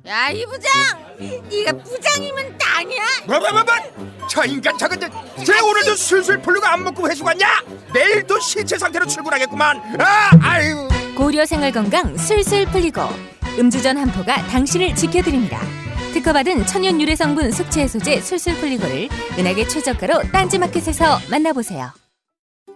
야, 이 부장! 네가 부장이면 땅이야? 뭐? 저 인간 저것들 쟤 오늘도 술술 풀리고 안 먹고 회수 갔냐? 내일도 신체 상태로 출근하겠구만. 아유. 고려 생활건강 술술 풀리고 음주전 한포가 당신을 지켜드립니다. 특허받은 천연 유래 성분 숙취 해소제 술술 풀리고를 은하계 최저가로 딴지마켓에서 만나보세요.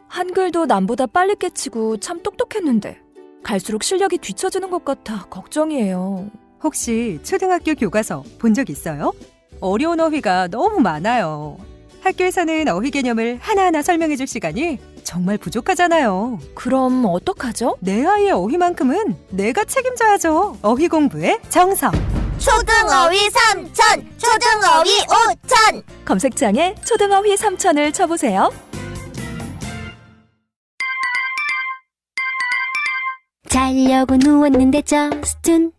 한글도 남보다 빨리 깨치고 참 똑똑했는데 갈수록 실력이 뒤처지는 것 같아 걱정이에요. 혹시 초등학교 교과서 본 적 있어요? 어려운 어휘가 너무 많아요. 학교에서는 어휘 개념을 하나하나 설명해 줄 시간이 정말 부족하잖아요. 그럼 어떡하죠? 내 아이의 어휘만큼은 내가 책임져야죠. 어휘 공부의 정성. 초등어휘 3000, 초등어휘 5000. 검색창에 초등어휘 3000을 쳐보세요. 자려고 누웠는데 저스툰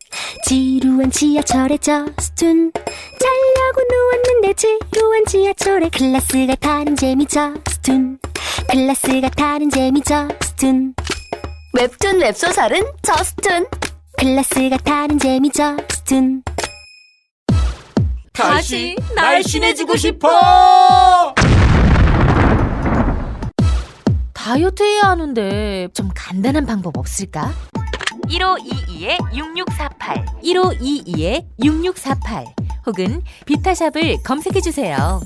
지루한 지하철에 저스툰 자려고 누웠는데 지루한 지하철에 클래스가 다른 재미 저스툰 클래스가 다른 재미 저스툰 웹툰 웹소설은 저스툰. 클래스가 다른 재미 저스툰 다시 날씬해지고 싶어. 다이어트 해야 하는데 좀 간단한 방법 없을까? 1522-6648 1522-6648 혹은 비타샵을 검색해주세요.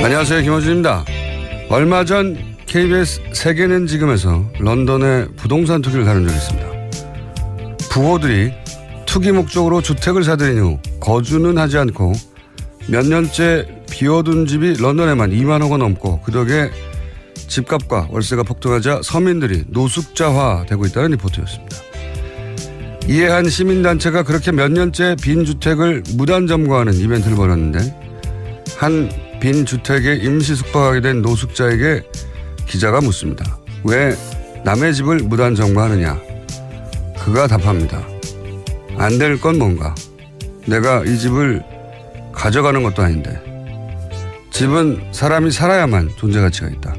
안녕하세요, 김호준입니다. 얼마 전 KBS 세계는 지금에서 런던의 부동산 투기를 다룬 적이 있습니다. 부호들이 투기 목적으로 주택을 사들인 후 거주는 하지 않고 몇 년째 비워둔 집이 런던에만 2만억 원 넘고 그 덕에 집값과 월세가 폭등하자 서민들이 노숙자화되고 있다는 리포트였습니다. 이에 한 시민단체가 그렇게 몇 년째 빈 주택을 무단 점거하는 이벤트를 벌였는데 한 빈 주택에 임시 숙박하게 된 노숙자에게 기자가 묻습니다. 왜 남의 집을 무단 점거하느냐? 그가 답합니다. 안 될 건 뭔가? 내가 이 집을 가져가는 것도 아닌데. 집은 사람이 살아야만 존재 가치가 있다.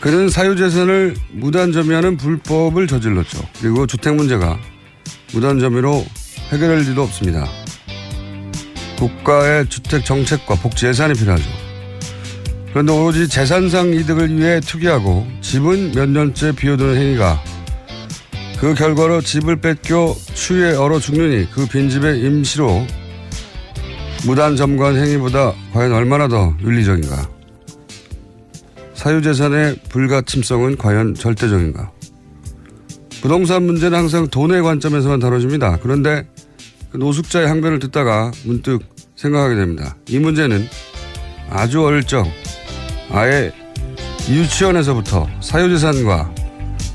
그는 사유재산을 무단 점유하는 불법을 저질렀죠. 그리고 주택 문제가 무단 점유로 해결할 리도 없습니다. 국가의 주택 정책과 복지 예산이 필요하죠. 그런데 오로지 재산상 이득을 위해 투기하고 집은 몇 년째 비워두는 행위가 그 결과로 집을 뺏겨 추위에 얼어 죽느니 그 빈집에 임시로 무단 점거한 행위보다 과연 얼마나 더 윤리적인가? 사유재산의 불가침성은 과연 절대적인가? 부동산 문제는 항상 돈의 관점에서만 다뤄집니다. 그런데 노숙자의 항변을 듣다가 문득 생각하게 됩니다. 이 문제는 아주 어릴 적 아예 유치원에서부터 사유재산과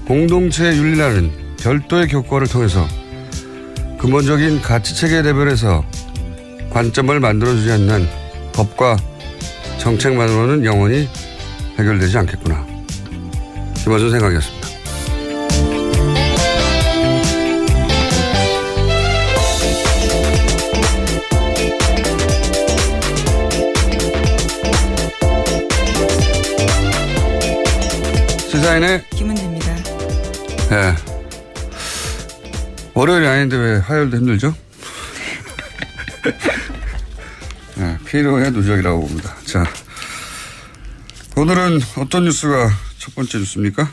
공동체의 윤리라는 별도의 교과를 통해서 근본적인 가치체계 레벨에서 관점을 만들어주지 않는 법과 정책만으로는 영원히 해결되지 않겠구나. 김어준 생각이었습니다. 시사인의 김은지입니다. 네. 월요일이 아닌데 왜 화요일도 힘들죠? 네, 피로의 누적이라고 봅니다. 자, 오늘은 어떤 뉴스가 첫 번째 뉴스입니까?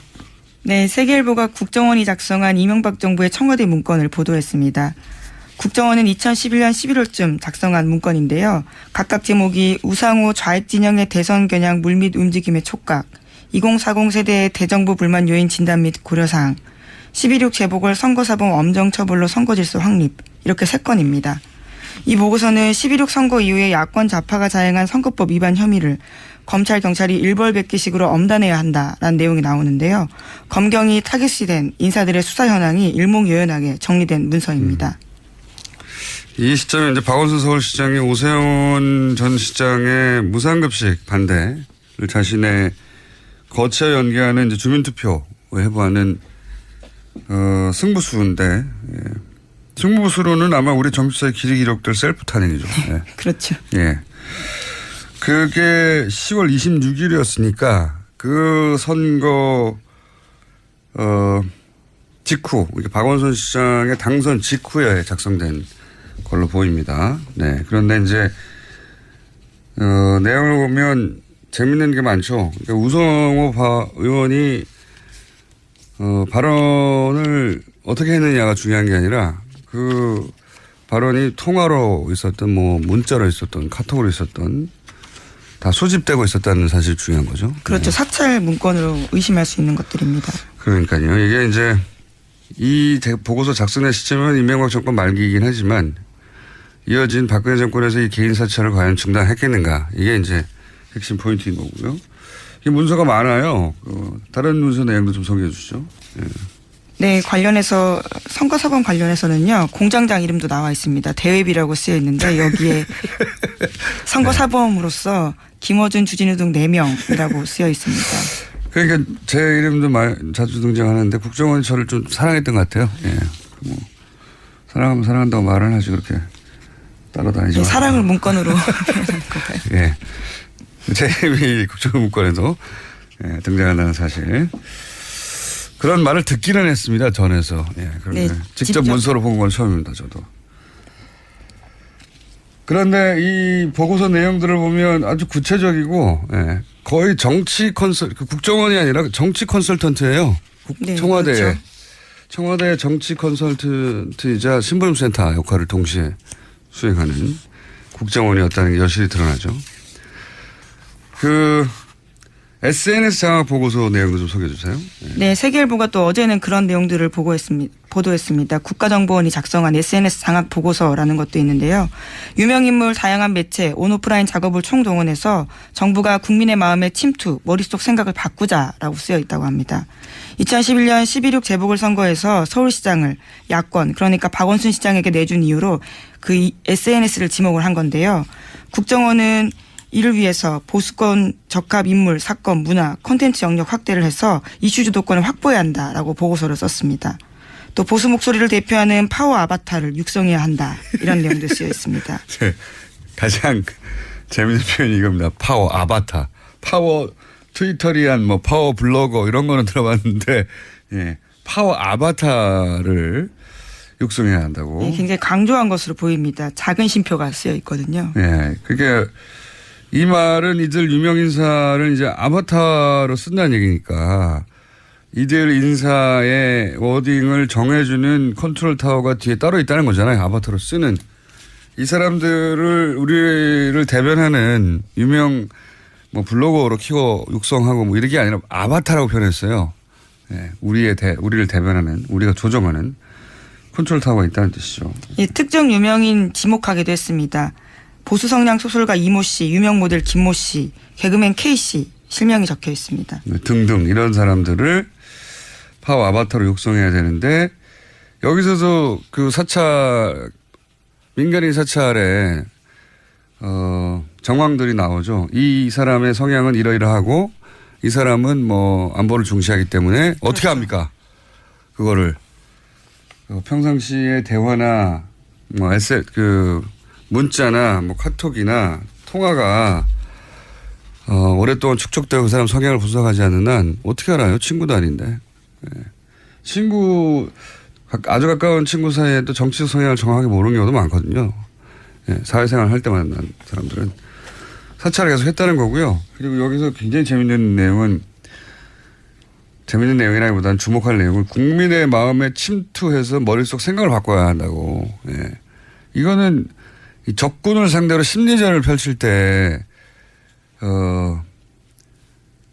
네, 세계일보가 국정원이 작성한 이명박 정부의 청와대 문건을 보도했습니다. 국정원은 2011년 11월쯤 작성한 문건인데요. 각각 제목이 우상호 좌익 진영의 대선 겨냥 물밑 움직임의 촉각, 2040 세대의 대정부 불만 요인 진단 및 고려사항, 12.6 재보궐 선거사범 엄정 처벌로 선거질서 확립, 이렇게 3건입니다. 이 보고서는 12.6 선거 이후에 야권 좌파가 자행한 선거법 위반 혐의를 검찰 경찰이 일벌백계식으로 엄단해야 한다라는 내용이 나오는데요. 검경이 타깃이 된 인사들의 수사 현황이 일목요연하게 정리된 문서입니다. 이 시점에 이제 박원순 서울시장이 오세훈 전 시장의 무상급식 반대를 자신의 거치와 연계하는 이제 주민투표에 해부하는 승부수인데, 예. 승부수로는 아마 우리 정치사의 길이 기록될 셀프 탄핵이죠. 예. 그렇죠. 예. 그게 10월 26일이었으니까 그 선거 직후, 박원순 시장의 당선 직후에 작성된 걸로 보입니다. 네. 그런데 이제 내용을 보면 재밌는 게 많죠. 그러니까 우성호 의원이 발언을 어떻게 했느냐가 중요한 게 아니라 그 발언이 통화로 있었던 뭐 문자로 있었던 카톡으로 있었던 다 수집되고 있었다는 사실이 중요한 거죠. 그렇죠. 네. 사찰 문건으로 의심할 수 있는 것들입니다. 그러니까요. 이게 이제 이 보고서 작성된 시점은 이명박 정권 말기이긴 하지만 이어진 박근혜 정권에서 이 개인 사찰을 과연 중단했겠는가. 이게 이제 핵심 포인트인 거고요. 이 문서가 많아요. 다른 문서 내용도 좀 소개해 주시죠. 네. 네, 관련해서 선거사범 관련해서는요. 공장장 이름도 나와 있습니다. 대회비라고 쓰여 있는데 여기에 선거사범으로서 김어준, 주진우 등 4명이라고 쓰여 있습니다. 그러니까 제 이름도 자주 등장하는데 국정원이 저를 좀 사랑했던 것 같아요. 예. 뭐 사랑하면 사랑한다고 말을 하지 그렇게 따라다니지. 네, 사랑을 문건으로 표현한 거가요. 예. 제 이름이 국정원 문건에도 예, 등장한다는 사실. 그런 말을 듣기는 했습니다. 전에서. 예, 그런데 네, 직접 문서로 본 건 처음입니다. 저도. 그런데 이 보고서 내용들을 보면 아주 구체적이고 예, 거의 정치 국정원이 아니라 정치 컨설턴트예요. 네, 청와대에. 그렇죠. 청와대 정치 컨설턴트이자 심부름센터 역할을 동시에 수행하는 국정원이었다는 게 여실히 드러나죠. SNS 장악 보고서 내용도 좀 소개해 주세요. 네, 세계일보가 또 어제는 그런 내용들을 보도했습니다. 국가정보원이 작성한 SNS 장악 보고서라는 것도 있는데요. 유명인물 다양한 매체 온오프라인 작업을 총동원해서 정부가 국민의 마음의 침투, 머릿속 생각을 바꾸자라고 쓰여 있다고 합니다. 2011년 12.6 재보궐선거에서 서울시장을 야권 그러니까 박원순 시장에게 내준 이유로 그 SNS를 지목을 한 건데요. 국정원은 이를 위해서 보수권 적합 인물, 사건, 문화, 콘텐츠 영역 확대를 해서 이슈 주도권을 확보해야 한다라고 보고서를 썼습니다. 또 보수 목소리를 대표하는 파워 아바타를 육성해야 한다. 이런 내용도 쓰여 있습니다. 네, 가장 재밌는 표현이 이겁니다. 파워 아바타. 파워 트위터리안 뭐 파워 블로거 이런 거는 들어봤는데 예, 파워 아바타를 육성해야 한다고. 네, 굉장히 강조한 것으로 보입니다. 작은 쉼표가 쓰여 있거든요. 예, 그게 이 말은 이들 유명 인사를 이제 아바타로 쓴다는 얘기니까 이들 인사의 워딩을 정해주는 컨트롤 타워가 뒤에 따로 있다는 거잖아요. 아바타로 쓰는. 이 사람들을 우리를 대변하는 유명 뭐 블로거로 키워 육성하고 뭐 이런 게 아니라 아바타라고 표현했어요. 예, 우리를 대변하는 우리가 조정하는 컨트롤 타워가 있다는 뜻이죠. 예, 특정 유명인 지목하기도 했습니다. 보수 성향 소설가 이모 씨, 유명 모델 김모 씨, 개그맨 K 씨 실명이 적혀 있습니다. 네, 등등 이런 사람들을 파워 아바타로 육성해야 되는데 여기서도 그 사찰 민간인 사찰에 정황들이 나오죠. 이 사람의 성향은 이러이러하고 이 사람은 뭐 안보를 중시하기 때문에 어떻게 그렇죠. 합니까? 그거를 평상시에 대화나 뭐 문자나 뭐 카톡이나 통화가 오랫동안 축적되고 그 사람 성향을 분석하지 않는 한 어떻게 알아요? 친구도 아닌데. 예. 아주 가까운 친구 사이에도 정치적 성향을 정확하게 모르는 경우도 많거든요. 예. 사회생활 할 때 만난 사람들은 사찰을 계속 했다는 거고요. 그리고 여기서 굉장히 재밌는 내용이라기보다는 주목할 내용은 국민의 마음에 침투해서 머릿속 생각을 바꿔야 한다고. 예. 이거는 이 적군을 상대로 심리전을 펼칠 때,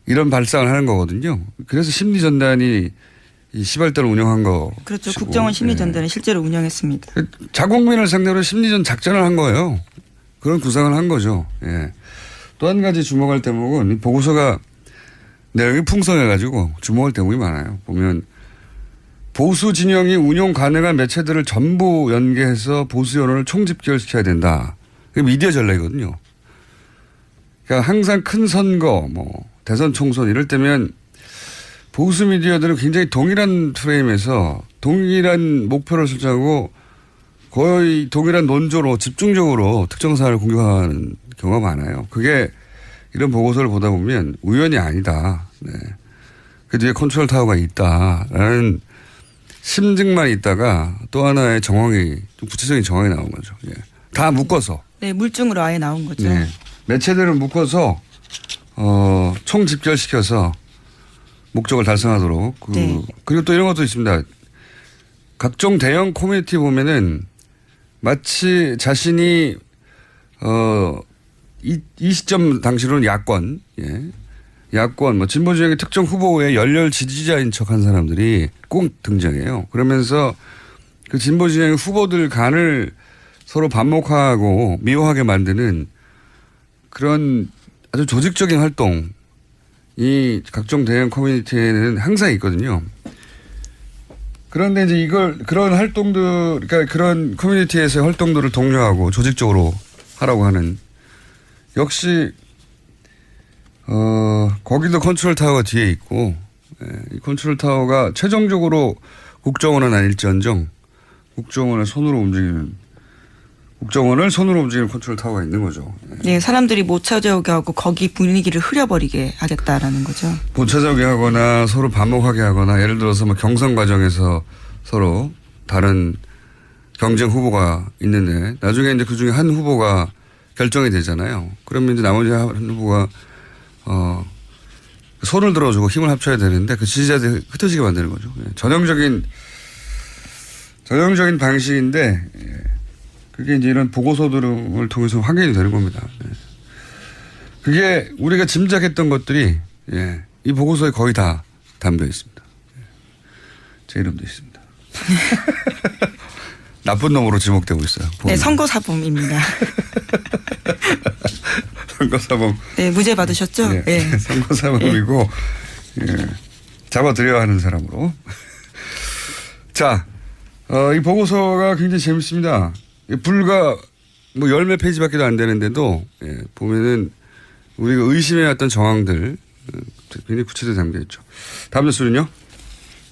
이런 발상을 하는 거거든요. 그래서 심리전단이 이 시발대를 운영한 거. 그렇죠. 국정원 심리전단을 실제로 운영했습니다. 자국민을 상대로 심리전 작전을 한 거예요. 그런 구상을 한 거죠. 예. 또 한 가지 주목할 대목은 이 보고서가 내용이 풍성해가지고 주목할 대목이 많아요. 보면 보수 진영이 운용 가능한 매체들을 전부 연계해서 보수 여론을 총집결시켜야 된다. 그게 미디어 전략이거든요. 그러니까 항상 큰 선거, 뭐 대선 총선 이럴 때면 보수 미디어들은 굉장히 동일한 프레임에서 동일한 목표를 설정하고 거의 동일한 논조로 집중적으로 특정 사안을 공격하는 경우가 많아요. 그게 이런 보고서를 보다 보면 우연이 아니다. 네. 그 뒤에 컨트롤 타워가 있다라는 심증만 있다가 또 하나의 정황이 좀 구체적인 정황이 나온 거죠. 예. 다 묶어서. 네, 물증으로 아예 나온 거죠. 네. 매체들을 묶어서 총 집결시켜서 목적을 달성하도록. 네. 그리고 또 이런 것도 있습니다. 각종 대형 커뮤니티 보면은 마치 자신이 이 시점 당시로는 야권, 예. 야권, 뭐 진보 진영의 특정 후보의 열렬 지지자인 척한 사람들이 꼭 등장해요. 그러면서 그 진보 진영의 후보들 간을 서로 반목하고 미워하게 만드는 그런 아주 조직적인 활동이 각종 대형 커뮤니티에는 항상 있거든요. 그런데 이제 그런 활동들, 그러니까 그런 커뮤니티에서의 활동들을 독려하고 조직적으로 하라고 하는 역시 거기도 컨트롤 타워가 뒤에 있고, 이 컨트롤 타워가 최종적으로 국정원은 아닐지언정 국정원을 손으로 움직이는 컨트롤 타워가 있는 거죠. 네, 사람들이 못 찾아오게 하고 거기 분위기를 흐려버리게 하겠다라는 거죠. 못 찾아오게 하거나 서로 반목하게 하거나 예를 들어서 뭐 경선 과정에서 서로 다른 경쟁 후보가 있는데 나중에 이제 그 중에 한 후보가 결정이 되잖아요. 그러면 이제 나머지 한 후보가 손을 들어주고 힘을 합쳐야 되는데 그 지지자들이 흩어지게 만드는 거죠. 전형적인 방식인데 그게 이제 이런 보고서들을 통해서 확인이 되는 겁니다. 그게 우리가 짐작했던 것들이 이 보고서에 거의 다 담겨 있습니다. 제 이름도 있습니다. 나쁜 놈으로 지목되고 있어요. 네, 선거사범입니다. 선거사범. 네, 무죄 받으셨죠? 네. 네. 선거사범이고 잡아들여야 하는 사람으로. 자, 이 보고서가 굉장히 재밌습니다. 불과 뭐 10몇 페이지밖에 안 되는데도 보면은 우리가 의심해왔던 정황들 굉장히 구체적으로 담겨 있죠. 다음 뉴스는요?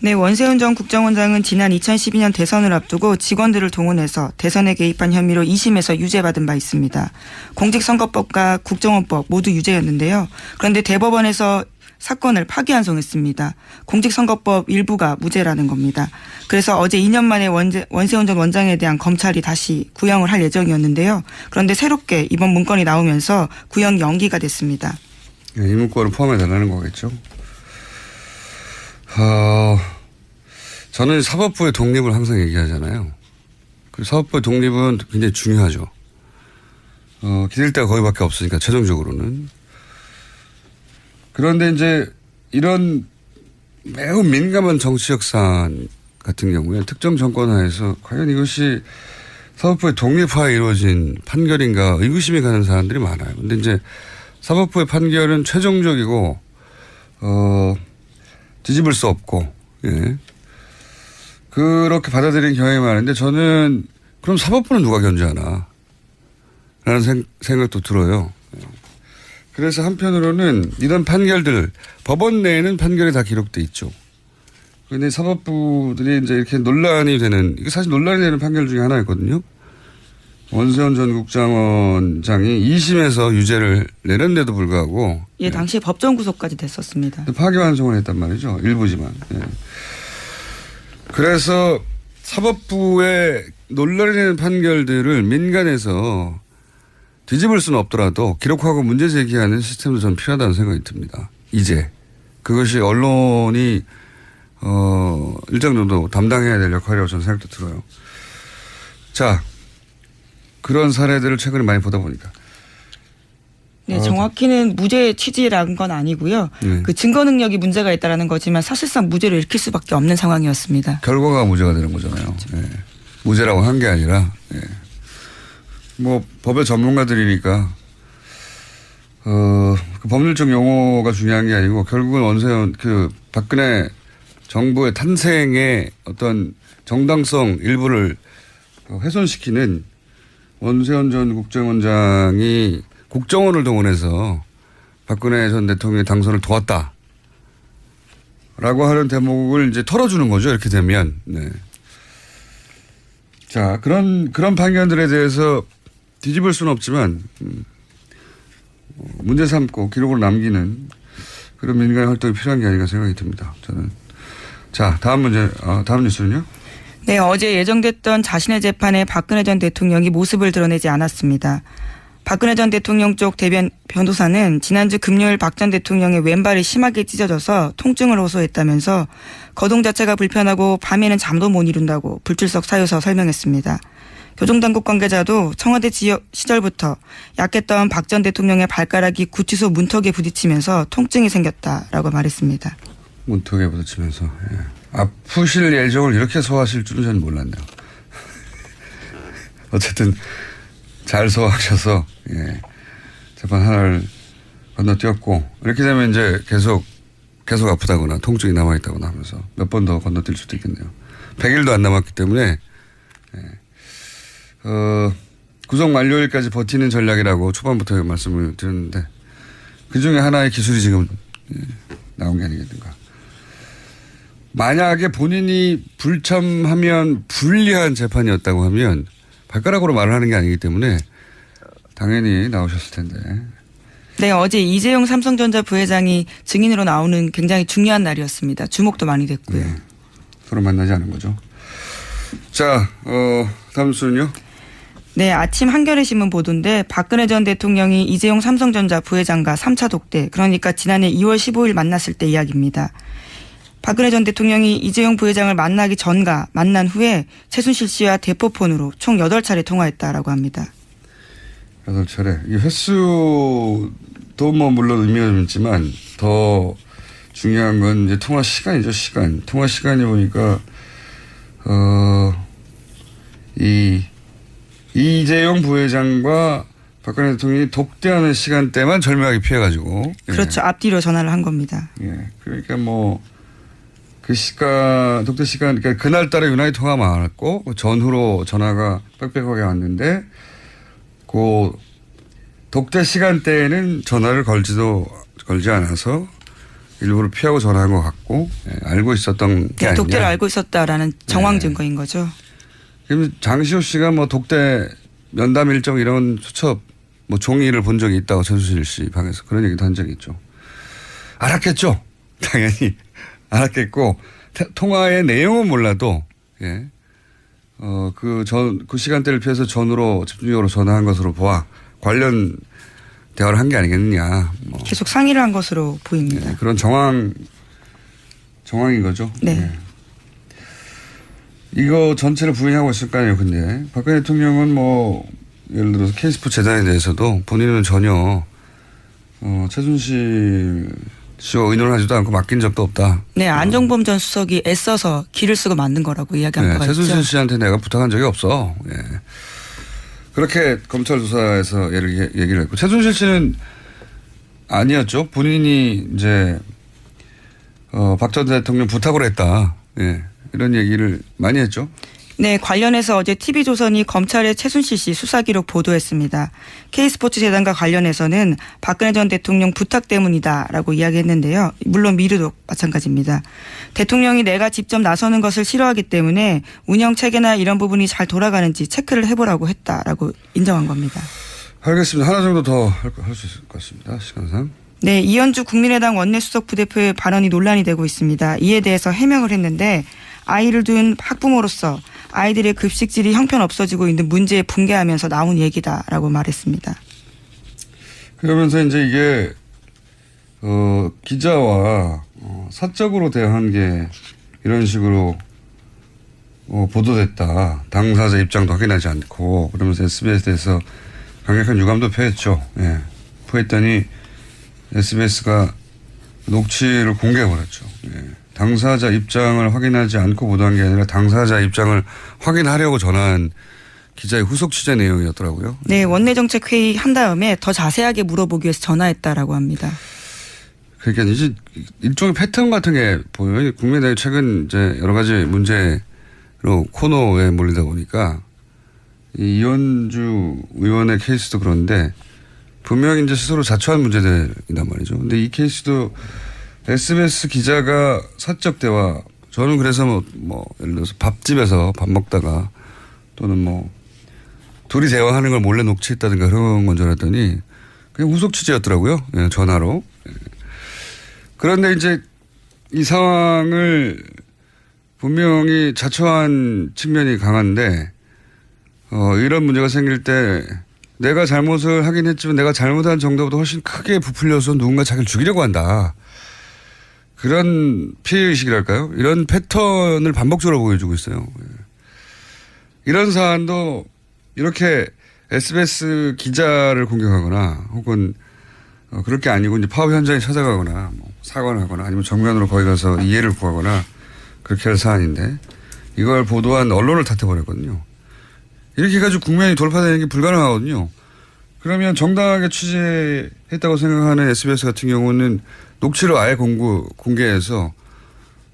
네, 원세훈 전 국정원장은 지난 2012년 대선을 앞두고 직원들을 동원해서 대선에 개입한 혐의로 2심에서 유죄받은 바 있습니다. 공직선거법과 국정원법 모두 유죄였는데요. 그런데 대법원에서 사건을 파기환송했습니다. 공직선거법 일부가 무죄라는 겁니다. 그래서 어제 2년 만에 원세훈 전 원장에 대한 검찰이 다시 구형을 할 예정이었는데요. 그런데 새롭게 이번 문건이 나오면서 구형 연기가 됐습니다. 이 문건을 포함해달라는 거겠죠. 저는 사법부의 독립을 항상 얘기하잖아요. 그 사법부의 독립은 굉장히 중요하죠. 기댈 데가 거기밖에 없으니까 최종적으로는. 그런데 이제 이런 매우 민감한 정치적 사안 같은 경우에 특정 정권 하에서 과연 이것이 사법부의 독립화에 이루어진 판결인가 의구심이 가는 사람들이 많아요. 근데 이제 사법부의 판결은 최종적이고 뒤집을 수 없고 그렇게 받아들이는 경향이 많은데 저는 그럼 사법부는 누가 견제하나 라는 생각도 들어요. 그래서 한편으로는 이런 판결들 법원 내에는 판결이 다 기록돼 있죠. 그런데 사법부들이 이제 이렇게 논란이 되는 이게 사실 논란이 되는 판결 중에 하나였거든요. 원세훈 전 국정원장이 2심에서 유죄를 내렸는데도 불구하고 당시에 법정 구속까지 됐었습니다. 파기환송을 했단 말이죠. 일부지만. 그래서 사법부의 논란이 되는 판결들을 민간에서 뒤집을 수는 없더라도 기록하고 문제 제기하는 시스템도 전 필요하다는 생각이 듭니다. 이제 그것이 언론이 일정 정도 담당해야 될 역할이라고 저는 생각도 들어요. 자, 그런 사례들을 최근에 많이 보다 보니까. 네, 정확히는 무죄 취지라는 건 아니고요. 그 증거 능력이 문제가 있다라는 거지만 사실상 무죄로 읽힐 수밖에 없는 상황이었습니다. 결과가 무죄가 되는 거잖아요. 그렇죠. 무죄라고 한 게 아니라 뭐 법의 전문가들이니까 그 법률적 용어가 중요한 게 아니고 결국은 원세훈 박근혜 정부의 탄생의 어떤 정당성 일부를 훼손시키는 원세훈 전 국정원장이 국정원을 동원해서 박근혜 전 대통령의 당선을 도왔다. 라고 하는 대목을 이제 털어주는 거죠. 이렇게 되면. 네. 자, 그런 판결들에 대해서 뒤집을 수는 없지만, 문제 삼고 기록으로 남기는 그런 민간의 활동이 필요한 게 아닌가 생각이 듭니다. 저는. 자, 다음 뉴스는요? 네, 어제 예정됐던 자신의 재판에 박근혜 전 대통령이 모습을 드러내지 않았습니다. 박근혜 전 대통령 쪽 대변 변호사는 지난주 금요일 박 전 대통령의 왼발이 심하게 찢어져서 통증을 호소했다면서 거동 자체가 불편하고 밤에는 잠도 못 이룬다고 불출석 사유서 설명했습니다. 교정당국 관계자도 청와대 지역 시절부터 약했던 박 전 대통령의 발가락이 구치소 문턱에 부딪히면서 통증이 생겼다라고 말했습니다. 문턱에 부딪히면서. 예. 아프실 예정을 이렇게 소화하실 줄은 저는 몰랐네요. 어쨌든 잘 소화하셔서 재판 하나를 건너뛰었고 이렇게 되면 이제 계속 아프다거나 통증이 남아있다거나 하면서 몇 번 더 건너뛸 수도 있겠네요. 100일도 안 남았기 때문에 구속 만료일까지 버티는 전략이라고 초반부터 말씀을 드렸는데 그중에 하나의 기술이 지금 나온 게 아니겠는가. 만약에 본인이 불참하면 불리한 재판이었다고 하면 발가락으로 말을 하는 게 아니기 때문에 당연히 나오셨을 텐데. 네, 어제 이재용 삼성전자 부회장이 증인으로 나오는 굉장히 중요한 날이었습니다. 주목도 많이 됐고요. 네, 서로 만나지 않은 거죠. 자, 다음 뉴스는요? 네, 아침 한겨레 신문 보도인데 박근혜 전 대통령이 이재용 삼성전자 부회장과 3차 독대, 그러니까 지난해 2월 15일 만났을 때 이야기입니다. 박근혜 전 대통령이 이재용 부회장을 만나기 전과 만난 후에 최순실 씨와 대포폰으로 총 8차례 통화했다라고 합니다. 8차례. 이 횟수도 뭐 물론 의미가 좀 있지만 더 중요한 건 이제 통화 시간이죠, 시간. 통화 시간이 보니까 이재용 부회장과 박근혜 대통령이 독대하는 시간대만 절묘하게 피해가지고. 그렇죠. 앞뒤로 전화를 한 겁니다. 예. 그러니까 뭐 그 시간, 독대 시간, 그러니까 그날따라 유난히 통화가 많았고 그 전후로 전화가 빽빽하게 왔는데 그 독대 시간대에는 전화를 걸지 않아서 일부러 피하고 전화한 것 같고 알고 있었던 게 아니냐. 독대를 알고 있었다라는 정황 증거인 거죠. 그럼 장시호 씨가 뭐 독대 면담 일정 이런 수첩 뭐 종이를 본 적이 있다고 최순실 씨 방에서 그런 얘기도 한 적이 있죠. 알았겠죠. 당연히 알았겠고 통화의 내용은 몰라도 그 시간대를 피해서 전후로 집중적으로 전화한 것으로 보아 관련 대화를 한 게 아니겠느냐. 뭐. 계속 상의를 한 것으로 보입니다. 그런 정황인 거죠. 네. 이거 전체를 부인하고 있을 거 아니에요. 근데 박근혜 대통령은 뭐 예를 들어서 K스포츠 재단에 대해서도 본인은 전혀 최순실 씨와 의논을 하지도 않고 맡긴 적도 없다. 네. 안종범 전 수석이 애써서 길을 쓰고 만든 거라고 이야기한 바가 있죠. 최순실 씨한테 내가 부탁한 적이 없어. 예. 그렇게 검찰 조사에서 얘기를 했고 최순실 씨는 아니었죠. 본인이 이제 박 전 대통령 부탁을 했다. 예. 이런 얘기를 많이 했죠. 네, 관련해서 어제 TV조선이 검찰의 최순실 씨 수사 기록 보도했습니다. K스포츠 재단과 관련해서는 박근혜 전 대통령 부탁 때문이다라고 이야기했는데요. 물론 미르도 마찬가지입니다. 대통령이 내가 직접 나서는 것을 싫어하기 때문에 운영 체계나 이런 부분이 잘 돌아가는지 체크를 해보라고 했다라고 인정한 겁니다. 알겠습니다. 하나 정도 더 할 수 있을 것 같습니다. 시간상. 네, 이현주 국민의당 원내수석 부대표의 발언이 논란이 되고 있습니다. 이에 대해서 해명을 했는데 아이를 둔 학부모로서 아이들의 급식질이 형편없어지고 있는 문제에 분개하면서 나온 얘기다라고 말했습니다. 그러면서 이제 이게 기자와 사적으로 대화한 게 이런 식으로 보도됐다. 당사자 입장도 확인하지 않고 그러면서 SBS에서 강력한 유감도 표했죠. 예. 표했더니 SBS가 녹취를 공개해버렸죠. 예. 당사자 입장을 확인하지 않고 보도한 게 아니라 당사자 입장을 확인하려고 전화한 기자의 후속 취재 내용이었더라고요. 네, 원내정책회의 한 다음에 더 자세하게 물어보기 위해서 전화했다라고 합니다. 그러니까 이제 일종의 패턴 같은 게 보여요. 국민의당이 최근 이제 여러 가지 문제로 코너에 몰리다 보니까 이 이현주 의원의 케이스도 그런데 분명히 이제 스스로 자초한 문제들이란 말이죠. 근데 이 케이스도 SBS 기자가 사적 대화, 저는 그래서 뭐 예를 들어서 밥집에서 밥 먹다가 또는 뭐 둘이 대화하는 걸 몰래 녹취했다든가 그런 건 줄 알았더니 그냥 후속 취재였더라고요. 예, 전화로. 예. 그런데 이제 이 상황을 분명히 자초한 측면이 강한데 이런 문제가 생길 때 내가 잘못을 하긴 했지만 내가 잘못한 정도보다 훨씬 크게 부풀려서 누군가 자기를 죽이려고 한다. 그런 피해의식이랄까요? 이런 패턴을 반복적으로 보여주고 있어요. 이런 사안도 이렇게 SBS 기자를 공격하거나 혹은 그럴 게 아니고 이제 파업 현장에 찾아가거나 뭐 사과를 하거나 아니면 정면으로 거기 가서 이해를 구하거나 그렇게 할 사안인데 이걸 보도한 언론을 탓해버렸거든요. 이렇게 해가지고 국면이 돌파되는 게 불가능하거든요. 그러면 정당하게 취재했다고 생각하는 SBS 같은 경우는 녹취를 아예 공개해서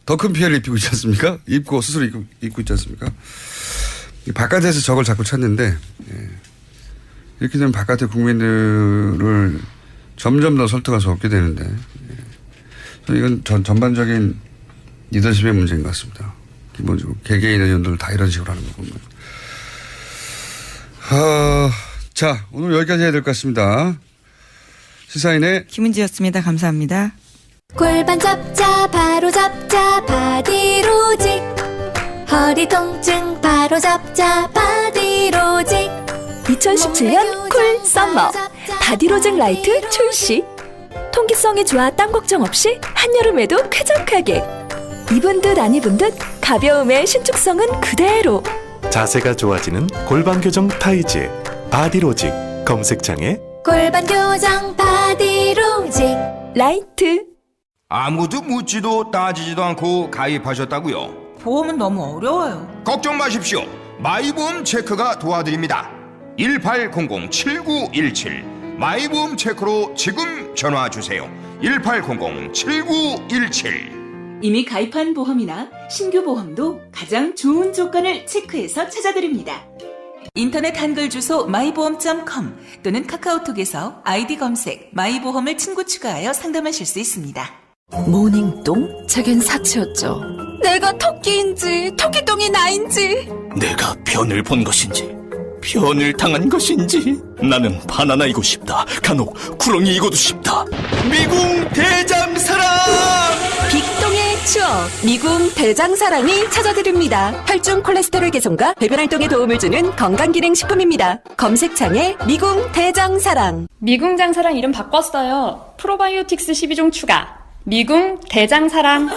더 큰 피해를 입히고 있지 않습니까? 스스로 입고 있지 않습니까? 바깥에서 저걸 자꾸 찾는데 이렇게 되면 바깥의 국민들을 점점 더 설득할 수 없게 되는데 이건 전반적인 리더십의 문제인 것 같습니다. 기본적으로 개개인 의원들 다 이런 식으로 하는 거 보면. 자, 오늘 여기까지 해야 될 것 같습니다. 시사인의 김은지였습니다. 감사합니다. 골반 잡자 바로 잡자 바디로직 허리 통증 바로 잡자 바디로직 2017년 쿨 썸머 바디로직 라이트 출시. 통기성이 좋아 땀 걱정 없이 한여름에도 쾌적하게. 입은 듯 안 입은 듯 가벼움의 신축성은 그대로. 자세가 좋아지는 골반 교정 타이즈 바디로직 검색창에 골반 교정 바디로직 라이트. 아무도 묻지도 따지지도 않고 가입하셨다고요? 보험은 너무 어려워요. 걱정 마십시오. 마이보험 체크가 도와드립니다. 1800-7917 마이보험 체크로 지금 전화주세요. 1800-7917 이미 가입한 보험이나 신규 보험도 가장 좋은 조건을 체크해서 찾아드립니다. 인터넷 한글 주소 마이보험.com 또는 카카오톡에서 아이디 검색 마이보험을 친구 추가하여 상담하실 수 있습니다. 모닝똥? 제겐 사치였죠. 내가 토끼인지 토끼똥이 나인지. 내가 변을 본 것인지 변을 당한 것인지 나는 바나나이고 싶다. 간혹 구렁이이고도 싶다. 미궁 대장사랑 빅똥의 추억 미궁 대장사랑이 찾아드립니다. 혈중 콜레스테롤 개선과 배변 활동에 도움을 주는 건강기능식품입니다. 검색창에 미궁 대장사랑. 미궁 장사랑 이름 바꿨어요. 프로바이오틱스 12종 추가. 미궁 대장사랑.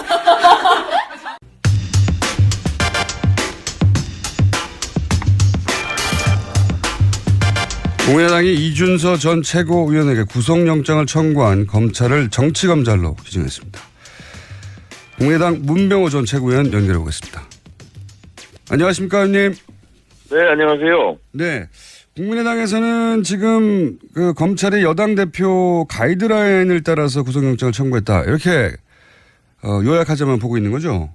국민의당이 이준서 전 최고위원에게 구속영장을 청구한 검찰을 정치검찰로 규정했습니다. 국민의당 문병호 전 최고위원 연결해 보겠습니다. 안녕하십니까, 의원님? 네, 안녕하세요. 네. 국민의당에서는 지금 그 검찰이 여당 대표 가이드라인을 따라서 구속영장을 청구했다. 이렇게 요약하자면 보고 있는 거죠?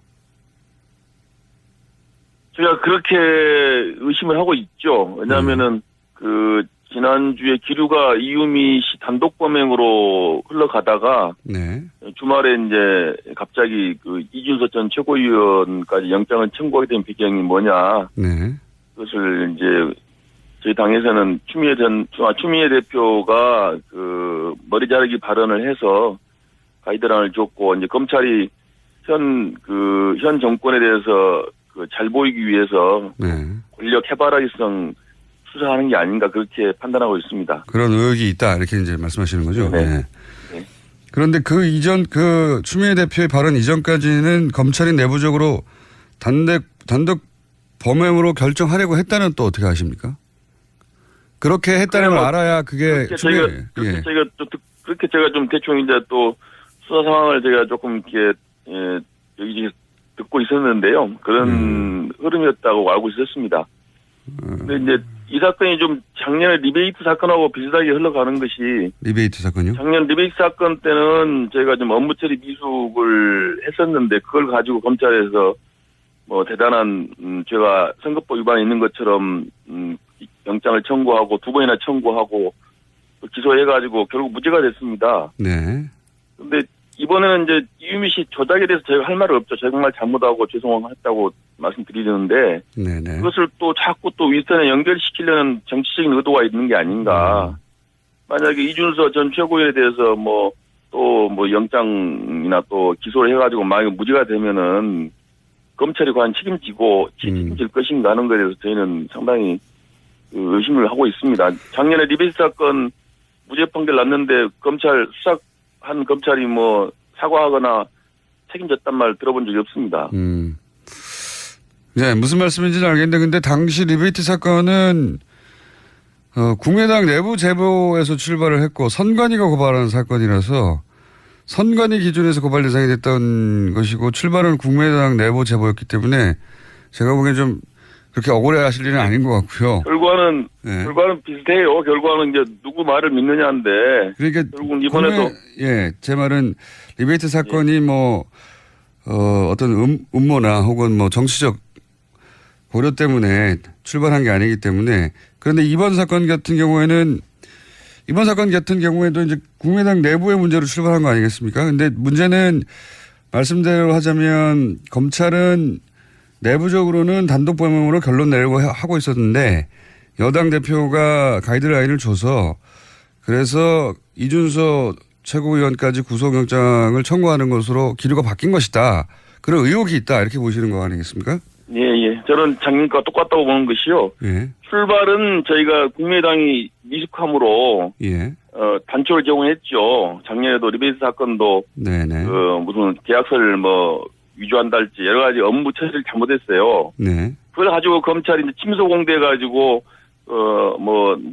제가 그렇게 의심을 하고 있죠. 왜냐하면은 지난주에 기류가 이유미 씨 단독 범행으로 흘러가다가 네. 주말에 이제 갑자기 이준서 전 최고위원까지 영장을 청구하게 된 배경이 뭐냐. 네. 그것을 이제 저희 당에서는 추미애 대표가 머리 자르기 발언을 해서 가이드라인을 줬고 이제 검찰이 현 정권에 대해서 잘 보이기 위해서 네. 권력 해바라기성 수사하는 게 아닌가 그렇게 판단하고 있습니다. 그런 의혹이 있다 이렇게 이제 말씀하시는 거죠. 네. 네. 네. 그런데 추미애 대표의 발언 이전까지는 검찰이 내부적으로 단독 범행으로 결정하려고 했다는 또 어떻게 아십니까? 그렇게 했다는 걸 알아야 그게 그렇게 제가 좀 대충 이제 또 수사 상황을 제가 조금 이렇게 여기 듣고 있었는데요. 그런 흐름이었다고 알고 있었습니다. 근데 이제 이 사건이 좀 작년에 리베이트 사건하고 비슷하게 흘러가는 것이 리베이트 사건요? 작년 리베이트 사건 때는 저희가 좀 업무 처리 미숙을 했었는데 그걸 가지고 검찰에서 뭐 대단한 죄가 선거법 위반이 있는 것처럼 영장을 청구하고 2번이나 청구하고 기소해가지고 결국 무죄가 됐습니다. 네. 근데 이번에는 이제 이유미 씨 조작에 대해서 저희가 할 말은 없죠. 정말 잘못하고 죄송했다고 말씀드리는데 네네. 그것을 또 자꾸 또 윗선에 연결시키려는 정치적인 의도가 있는 게 아닌가. 만약에 이준서 전 최고위원에 대해서 또 영장이나 또 기소를 해가지고 만약에 무죄가 되면은 검찰이 과연 책임질 것인가 하는 것에 대해서 저희는 상당히 의심을 하고 있습니다. 작년에 리베이트 사건 무죄 판결 났는데 수사한 검찰이 사과하거나 책임졌단 말 들어본 적이 없습니다. 네, 무슨 말씀인지는 알겠는데, 근데 당시 리베이트 사건은, 국민의당 내부 제보에서 출발을 했고, 선관위가 고발한 사건이라서, 선관위 기준에서 고발 대상이 됐던 것이고, 출발은 국민의당 내부 제보였기 때문에, 제가 보기엔 좀, 그렇게 억울해 하실 일은 아닌 것 같고요. 결과는 비슷해요. 결과는 이제 누구 말을 믿느냐인데. 그러니까. 결국 이번에도. 제 말은, 리베이트 사건이 어떤 음모나 혹은 정치적 고려 때문에 출발한 게 아니기 때문에 그런데 이번 사건 같은 경우에도 이제 국민의당 내부의 문제로 출발한 거 아니겠습니까? 근데 문제는 말씀대로 하자면 검찰은 내부적으로는 단독 범행으로 결론 내려고 하고 있었는데 여당 대표가 가이드라인을 줘서 그래서 이준서 최고위원까지 구속영장을 청구하는 것으로 기류가 바뀐 것이다. 그런 의혹이 있다. 이렇게 보시는 거 아니겠습니까? 예. 저는 작년과 똑같다고 보는 것이요. 예. 출발은 저희가 국민의당이 미숙함으로 단초를 제공했죠. 작년에도 리베이트 사건도 무슨 계약서를 위조한다 할지 여러 가지 업무 처리를 잘못했어요. 네. 그걸 가지고 검찰이 이제 침소 공대 가지고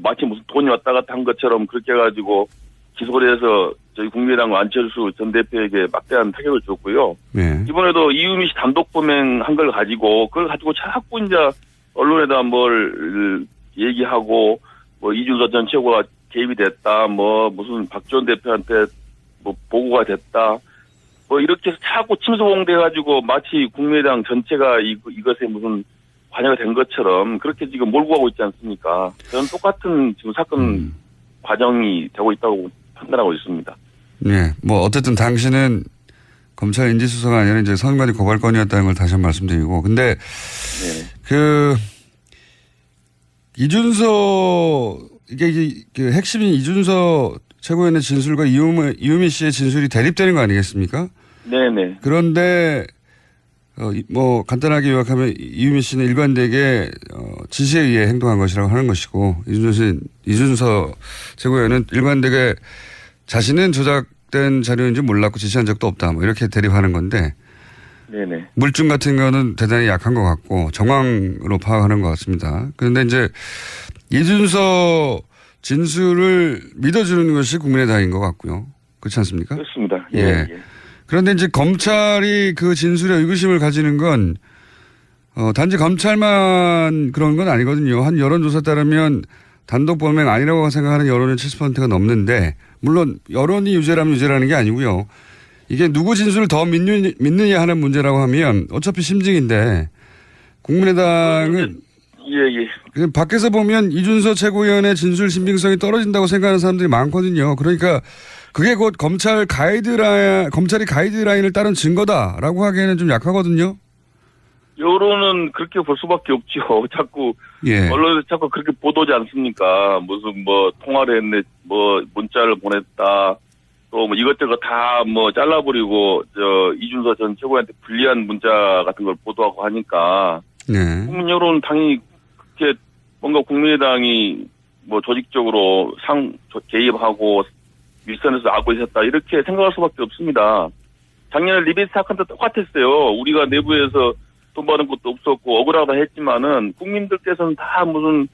마치 무슨 돈이 왔다 갔다 한 것처럼 그렇게 해가지고 기소를 해서 저희 국민의당 안철수 전 대표에게 막대한 타격을 줬고요. 네. 이번에도 이유미 씨 단독 범행한 걸 가지고 그걸 가지고 자꾸 이제 언론에다 뭘 얘기하고 이준서 전 최고가 개입이 됐다. 무슨 박지원 대표한테 보고가 됐다. 이렇게 해서 자꾸 침소봉대 가지고 마치 국민의당 전체가 이것에 무슨 관여가 된 것처럼 그렇게 지금 몰고 가고 있지 않습니까? 저는 똑같은 지금 사건 과정이 되고 있다고 판단하고 있습니다. 네. 어쨌든 당신은 검찰 인지수사가 아니라 이제 선관위 고발건이었다는 걸 다시 한번 말씀드리고. 근데, 이준서, 이게 핵심인 이준서 최고위원의 진술과 이유미 씨의 진술이 대립되는 거 아니겠습니까? 네네. 그런데, 간단하게 요약하면 이유미 씨는 일관되게, 지시에 의해 행동한 것이라고 하는 것이고, 이준서 최고위원은 일관되게 자신은 조작된 자료인지 몰랐고 지시한 적도 없다. 이렇게 대립하는 건데. 네네. 물증 같은 거는 대단히 약한 것 같고 정황으로 파악하는 것 같습니다. 그런데 이제 이준서 진술을 믿어주는 것이 국민의당인 것 같고요. 그렇지 않습니까? 그렇습니다. 예. 그런데 이제 검찰이 그 진술에 의구심을 가지는 건 단지 검찰만 그런 건 아니거든요. 한 여론조사 따르면 단독 범행 아니라고 생각하는 여론은 70%가 넘는데 물론 여론이 유죄라면 유죄라는 게 아니고요. 이게 누구 진술을 더 믿느냐 하는 문제라고 하면 어차피 심증인데 국민의당은 밖에서 보면 이준서 최고위원의 진술 신빙성이 떨어진다고 생각하는 사람들이 많거든요. 그러니까 그게 곧 검찰이 가이드라인을 따른 증거다라고 하기에는 좀 약하거든요. 여론은 그렇게 볼 수밖에 없죠. 자꾸 언론에서 자꾸 그렇게 보도지 않습니까? 무슨 통화를 했네, 문자를 보냈다, 또 이것저것 다 잘라버리고 이준서 전 최고위원한테 불리한 문자 같은 걸 보도하고 하니까 국민 여론은 당연히 그렇게 뭔가 국민의당이 조직적으로 개입하고 윗선에서 악을 했다 이렇게 생각할 수밖에 없습니다. 작년에 리베이트 사건도 똑같았어요. 우리가 내부에서 돈 받은 것도 없었고 억울하다 했지만은 국민들께서는 다 무슨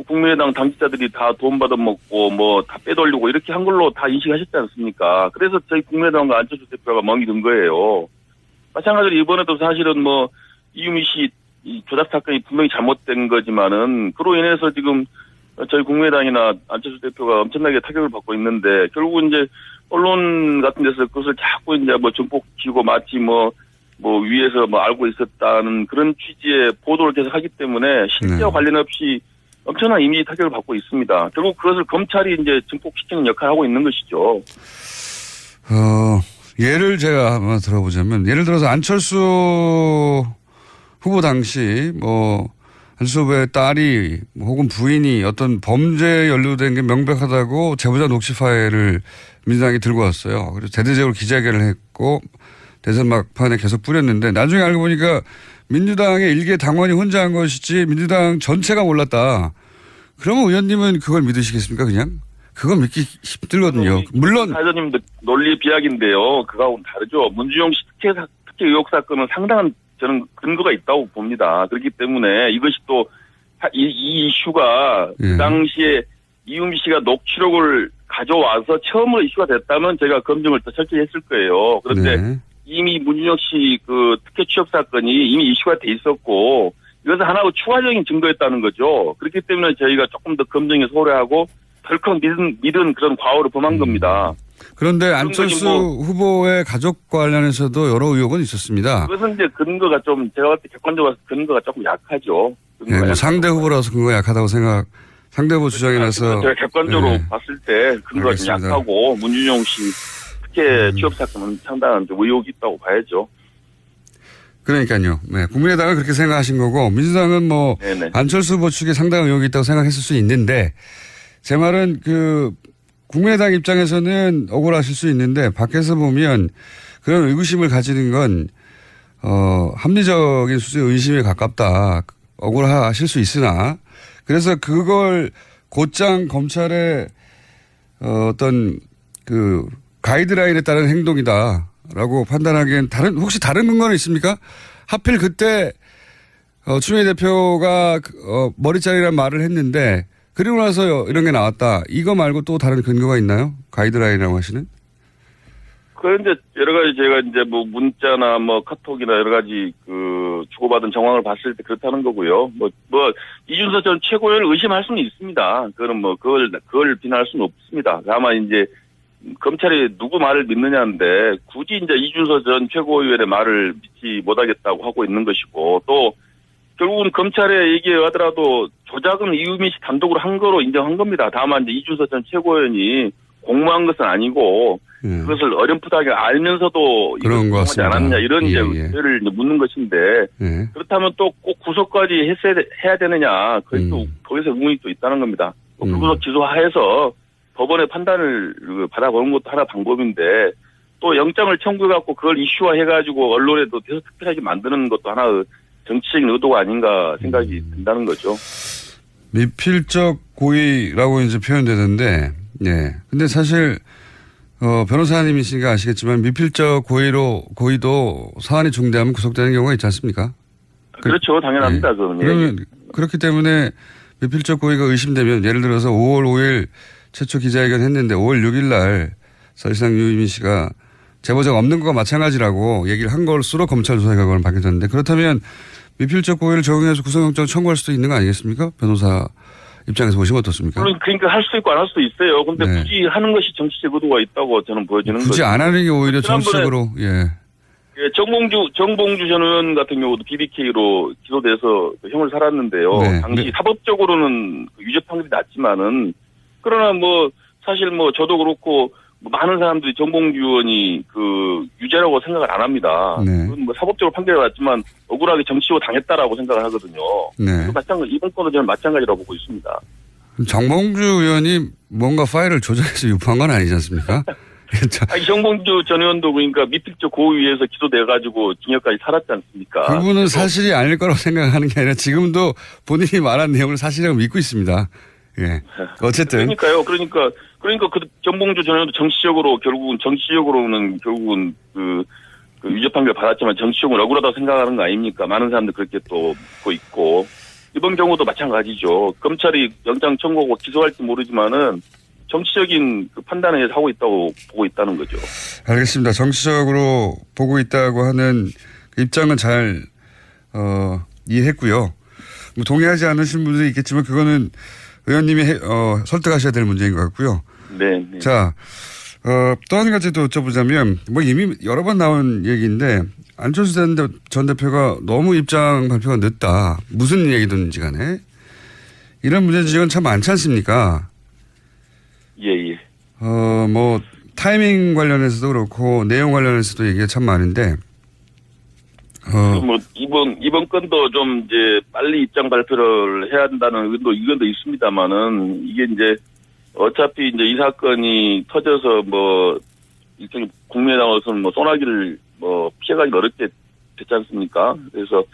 국민의당 당직자들이 다 돈 받아먹고 다 빼돌리고 이렇게 한 걸로 다 인식하셨지 않습니까? 그래서 저희 국민의당과 안철수 대표가 멍이 든 거예요. 마찬가지로 이번에도 사실은 이유미 씨 이 조작 사건이 분명히 잘못된 거지만은 그로 인해서 지금 저희 국민의당이나 안철수 대표가 엄청나게 타격을 받고 있는데 결국은 이제 언론 같은 데서 그것을 자꾸 이제 뭐 증폭시키고 마치 뭐 위에서 뭐 알고 있었다는 그런 취지의 보도를 계속 하기 때문에 실제와 관련 없이 엄청난 이미지 타격을 받고 있습니다. 결국 그것을 검찰이 이제 증폭시키는 역할을 하고 있는 것이죠. 예를 제가 한번 들어보자면 예를 들어서 안철수 후보 당시 안철수 후보의 딸이 혹은 부인이 어떤 범죄에 연루된 게 명백하다고 제보자 녹취 파일을 민주당이 들고 왔어요. 그래서 대대적으로 기자회견을 했고 대선 막판에 계속 뿌렸는데 나중에 알고 보니까 민주당의 일개 당원이 혼자 한 것이지 민주당 전체가 몰랐다. 그러면 의원님은 그걸 믿으시겠습니까 그냥? 그건 믿기 힘들거든요. 물론 사장님도 논리 비약인데요. 그거하고는 다르죠. 문준용 씨 특혜 의혹 사건은 상당한 저는 근거가 있다고 봅니다. 그렇기 때문에 이것이 또 이 이슈가 그 당시에 이은미 씨가 녹취록을 가져와서 처음으로 이슈가 됐다면 제가 검증을 더 철저히 했을 거예요. 그런데 이미 문준용 씨 그 특혜 취업 사건이 이미 이슈가 돼 있었고 이것은 하나의 추가적인 증거였다는 거죠. 그렇기 때문에 저희가 조금 더 검증에 소홀하고 덜컥 믿은 그런 과오를 범한 겁니다. 그런데 안철수 후보의 가족 관련해서도 여러 의혹은 있었습니다. 그것은 이제 근거가 좀 제가 봤을 때 객관적으로 봐서 근거가 조금 약하죠. 네, 상대 후보라서 근거가 약하다고 상대 후보 주장이라서 제가 객관적으로 봤을 때 근거가 좀 약하고 문준용 씨 특혜 취업 사건은 상당한 의혹이 있다고 봐야죠. 그러니까요. 네, 국민의당은 그렇게 생각하신 거고 민주당은 안철수 후보 측에 상당한 의혹이 있다고 생각했을 수 있는데 제 말은 국민의당 입장에서는 억울하실 수 있는데 밖에서 보면 그런 의구심을 가지는 건 합리적인 수준의 의심에 가깝다. 억울하실 수 있으나 그래서 그걸 곧장 검찰의 어떤 가이드라인에 따른 행동이다라고 판단하기엔 혹시 다른 근거는 있습니까? 하필 그때 추미애 대표가 머리짜리란 말을 했는데 그리고 나서 이런 게 나왔다. 이거 말고 또 다른 근거가 있나요? 가이드라인이라고 하시는? 그런데 여러 가지 제가 이제 문자나 카톡이나 여러 가지 주고받은 정황을 봤을 때 그렇다는 거고요. 이준석 전 최고위원을 의심할 수는 있습니다. 그거는 그걸 비난할 수는 없습니다. 다만 이제 검찰이 누구 말을 믿느냐인데 굳이 이제 이준석 전 최고위원의 말을 믿지 못하겠다고 하고 있는 것이고 또 결국은 검찰에 얘기하더라도 조작은 이은미 씨 단독으로 한 거로 인정한 겁니다. 다만 이제 이준석 전 최고위원이 공모한 것은 아니고 그것을 어렴풋하게 알면서도 그런 거 하지 않았냐 이런 문제를 묻는 것인데 그렇다면 또 꼭 구속까지 해야 되느냐 거기서 의문이 또 있다는 겁니다. 불구속 기소하에서 법원의 판단을 받아보는 것도 하나 방법인데 또 영장을 청구해갖고 그걸 이슈화해가지고 언론에도 계속 특별하게 만드는 것도 하나의 정치적인 의도가 아닌가 생각이 든다는 거죠. 미필적 고의라고 이제 표현되는데, 근데 사실, 변호사님이시니까 아시겠지만 미필적 고의도 사안이 중대하면 구속되는 경우가 있지 않습니까? 그렇죠. 당연합니다. 그러면 그렇기 때문에 미필적 고의가 의심되면 예를 들어서 5월 5일 최초 기자회견 했는데 5월 6일 날 사실상 유이민 씨가 제보자가 없는 것과 마찬가지라고 얘기를 한 것으로 검찰 조사 결과는 밝혀졌는데 그렇다면 미필적 고의를 적용해서 구속영장 청구할 수도 있는 거 아니겠습니까? 변호사 입장에서 보시면 어떻습니까? 그러니까 할 수도 있고 안 할 수도 있어요. 근데 굳이 하는 것이 정치적 의도가 있다고 저는 보여지는 거죠. 굳이 안 하는 게 오히려 정치적으로 정봉주 전 의원 같은 경우도 BBK로 기소돼서 형을 살았는데요. 당시 사법적으로는 유죄 판결이 났지만은 그러나 사실 저도 그렇고 많은 사람들이 정봉주 의원이 유죄라고 생각을 안 합니다. 그건 사법적으로 판결이 났지만 억울하게 정치로 당했다라고 생각을 하거든요. 마찬가지 이번 건도 저는 마찬가지라고 보고 있습니다. 정봉주 의원이 뭔가 파일을 조작해서 유포한 건 아니지 않습니까? 정봉주 전 의원도 그러니까 미필적 고의에서 기소돼가지고 징역까지 살았지 않습니까? 그분은 사실이 아닐 거라고 생각하는 게 아니라 지금도 본인이 말한 내용을 사실이라고 믿고 있습니다. 어쨌든. 그러니까요. 그러니까 그 정봉주 전 의원도 정치적으로는 유죄 판결 받았지만 정치적으로 억울하다고 생각하는 거 아닙니까? 많은 사람들 그렇게 또 믿고 있고. 이번 경우도 마찬가지죠. 검찰이 영장 청구하고 기소할지 모르지만은 정치적인 판단을 하고 있다고 보고 있다는 거죠. 알겠습니다. 정치적으로 보고 있다고 하는 입장은 잘 이해했고요. 뭐 동의하지 않으신 분들이 있겠지만 그거는 의원님이 설득하셔야 될 문제인 것 같고요. 네. 네. 자, 또 한 가지 또 여쭤보자면 뭐 이미 여러 번 나온 얘기인데 안철수 전 대표가 너무 입장 발표가 늦다. 무슨 얘기든지 간에 이런 문제 지적은 참 많지 않습니까? 예. 뭐 타이밍 관련해서도 그렇고 내용 관련해서도 얘기가 참 많은데 뭐 이번 건도 좀 이제 빨리 입장 발표를 해야 한다는 의견도 있습니다만은 이게 이제 어차피 이제 이 사건이 터져서 뭐 일종의 국민의당으로서는 뭐 소나기를 뭐 피해가기 어렵게 됐지 않습니까? 그래서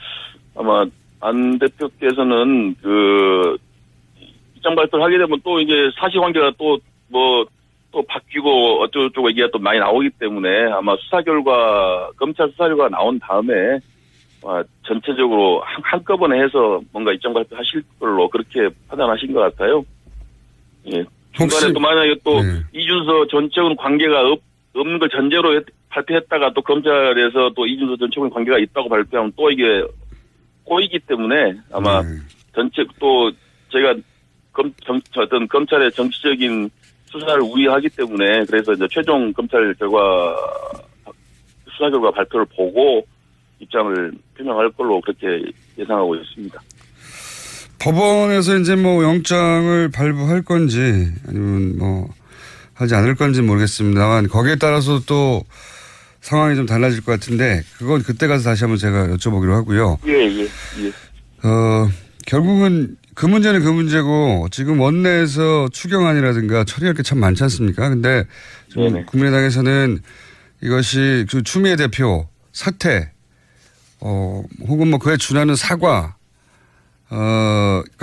아마 안 대표께서는 그 입장 발표를 하게 되면 또 이제 사실관계가 또 바뀌고 어쩌고저쩌고 얘기가 또 많이 나오기 때문에 아마 검찰 수사 결과 나온 다음에 전체적으로 한꺼번에 해서 뭔가 입장 발표하실 걸로 그렇게 판단하신 것 같아요. 예. 중간에 또 만약에 또 이준서 전 최고원 관계가 없는 걸 전제로 발표했다가 또 검찰에서 또 이준서 전 최고원 관계가 있다고 발표하면 또 이게 꼬이기 때문에 아마 전체 또 제가 어떤 검찰의 정치적인 수사를 우려하기 때문에 그래서 이제 최종 검찰 수사 결과 발표를 보고 입장을 표명할 걸로 그렇게 예상하고 있습니다. 법원에서 이제 뭐 영장을 발부할 건지 아니면 뭐 하지 않을 건지 모르겠습니다만 거기에 따라서 또 상황이 좀 달라질 것 같은데 그건 그때 가서 다시 한번 제가 여쭤보기로 하고요. 예. 결국은 그 문제는 그 문제고 지금 원내에서 추경안이라든가 처리할 게 참 많지 않습니까? 근데 지금 국민의당에서는 이것이 그 추미애 대표 사퇴 혹은 뭐 그에 준하는 사과가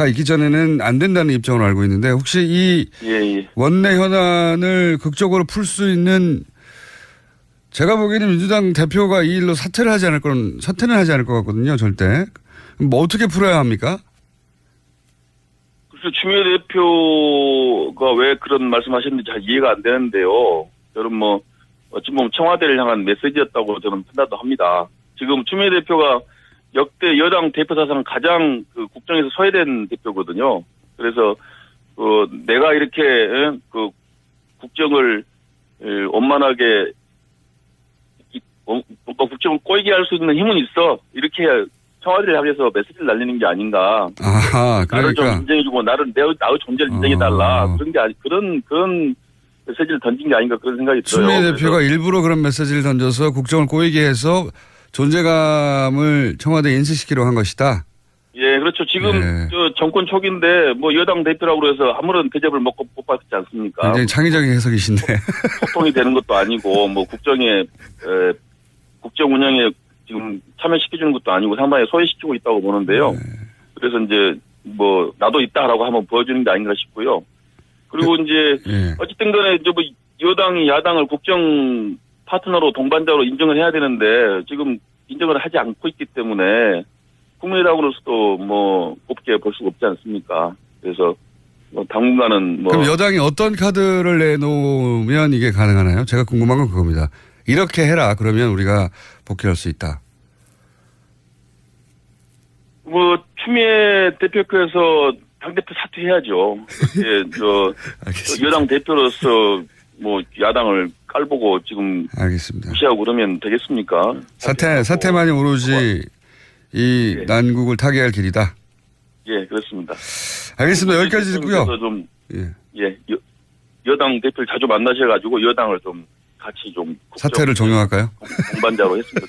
있기 전에는 안 된다는 입장으로 알고 있는데 혹시 이 원내 현안을 극적으로 풀 수 있는 제가 보기에는 민주당 대표가 이 일로 사퇴는 하지 않을 것 같거든요. 절대. 뭐 어떻게 풀어야 합니까? 그래서 추미애 대표가 왜 그런 말씀하셨는지 잘 이해가 안 되는데요. 저는 뭐 어찌 보면 청와대를 향한 메시지였다고 저는 판단도 합니다. 지금 추미애 대표가 역대 여당 대표 사상 가장 그 국정에서 소외된 대표거든요. 그래서 내가 이렇게 그 국정을 원만하게 국정을 꼬이게 할 수 있는 힘은 있어. 이렇게 청와대를 향해서 메시지를 날리는 게 아닌가. 아하, 그러니까. 나를 좀 인정해주고 나의 존재를 인정해달라. 그런 메시지를 던진 게 아닌가 그런 생각이 들어요. 추미애 대표가 일부러 그런 메시지를 던져서 국정을 꼬이게 해서 존재감을 청와대에 인식시키려고 한 것이다. 예, 그렇죠. 지금 저 정권 초기인데 뭐 여당 대표라고 해서 아무런 대접을 못 받지 않습니까? 굉장히 창의적인 해석이신데. 소통이 되는 것도 아니고 뭐 국정 운영에 지금 참여시켜주는 것도 아니고 상당히 소외시키고 있다고 보는데요. 그래서 이제 뭐 나도 있다라고 한번 보여주는 게 아닌가 싶고요. 그리고 이제 어쨌든 간에 이제 뭐 여당이 야당을 국정 파트너로 동반자로 인정을 해야 되는데 지금 인정을 하지 않고 있기 때문에 국민의당으로서도 뭐 곱게 볼 수가 없지 않습니까? 그래서 뭐 당분간은 뭐 그럼 여당이 어떤 카드를 내놓으면 이게 가능하나요? 제가 궁금한 건 그겁니다. 이렇게 해라 그러면 우리가 복귀할 수 있다. 뭐 추미애 대표께서 당대표 사퇴해야죠. 여당 대표로서 뭐 야당을 깔보고 지금 알겠습니다. 무시하고 그러면 되겠습니까? 사퇴만이 오로지 이 난국을 타개할 길이다. 예, 그렇습니다. 알겠습니다. 여기까지 듣고요. 여당 대표를 자주 만나셔가지고 여당을 좀 같이 좀 사퇴를 종용할까요? 동반자로 했습니다.